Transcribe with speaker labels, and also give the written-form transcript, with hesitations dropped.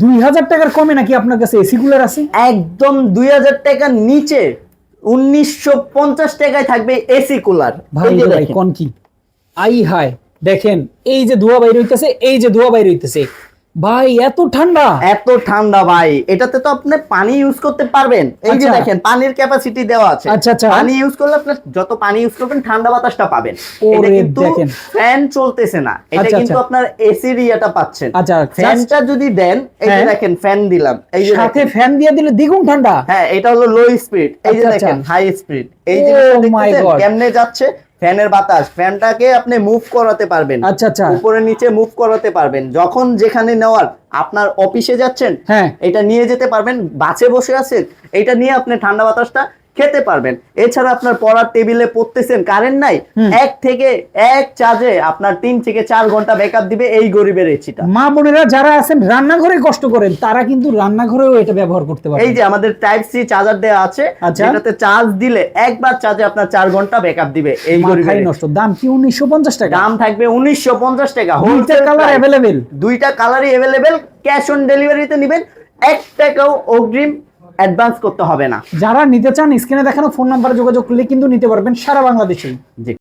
Speaker 1: 2000 টাকার কমে নাকি আপনার কাছে এসি কুলার আছে?
Speaker 2: একদম 2000 টাকার নিচে 1950 টাকায় থাকবে এসি কুলার।
Speaker 1: ভাই ভাই কোন কি আই হায়, দেখেন এই যে ধোঁয়া বাইরে হইতেছে, এই যে ধোঁয়া বাইরে হইতেছে ভাই, এত ঠান্ডা,
Speaker 2: এত ঠান্ডা ভাই। এটাতে তো আপনি পানি ইউজ করতে পারবেন। এই যে দেখেন পানির ক্যাপাসিটি দেওয়া আছে। পানি ইউজ করলে আপনি যত পানি ইউজ করবেন ঠান্ডা বাতাসটা পাবেন। এটা কিন্তু ফ্যান চলতেছে না, এটা কিন্তু আপনার এসির ইয়াটা পাচ্ছেন। ফ্যানটা যদি দেন, এই যে দেখেন ফ্যান দিলাম, এই যে সাথে
Speaker 1: ফ্যান দিয়ে দিলে দ্বিগুণ ঠান্ডা।
Speaker 2: হ্যাঁ, এটা হলো লো স্পিড, এই যে দেখেন হাই স্পিড। এই যে দেখেন কেমনে যাচ্ছে ফ্যানের বাতাস, ফ্যানটাকে আপনি মুভ করাতে পারবেন, উপরে নিচে মুভ করাতে পারবেন। যখন যেখানে নেওয়ার, আপনার অফিসে যাচ্ছেন, এটা নিয়ে যেতে পারবেন। বাসে বসে আছেন, এটা নিয়ে আপনি ঠান্ডা বাতাসটা খেতে পারবেন। এছাড়া আপনার পড়ার টেবিলে পড়তেছেন, কারেন্ট নাই, এক চার্জে আপনার 3 থেকে 4 ঘন্টা ব্যাকআপ দিবে এই গরিবের এসিটা।
Speaker 1: মা বোনেরা যারা আছেন রান্নাঘরে কষ্ট করেন, তারা কিন্তু রান্নাঘরেও এটা ব্যবহার করতে পারবে।
Speaker 2: এই যে আমাদের টাইপ সি চার্জার দেওয়া আছে, যেটাতে চার্জ দিলে একবার চার্জে আপনার 4 ঘন্টা ব্যাকআপ দিবে এই গরিবের নষ্ট।
Speaker 1: দাম কি 1950 টাকা?
Speaker 2: দাম থাকবে 1950 টাকা।
Speaker 1: দুইটা কালার अवेलेबल,
Speaker 2: দুইটা কালারই अवेलेबल। ক্যাশ অন ডেলিভারিতে নেবেন, 1 টাকাও অগ্রিম অ্যাডভান্স করতে হবে না।
Speaker 1: যারা নিতে চান স্ক্রিনে দেখানো ফোন নাম্বারে যোগাযোগ করলে কিন্তু নিতে পারবেন সারা বাংলাদেশে।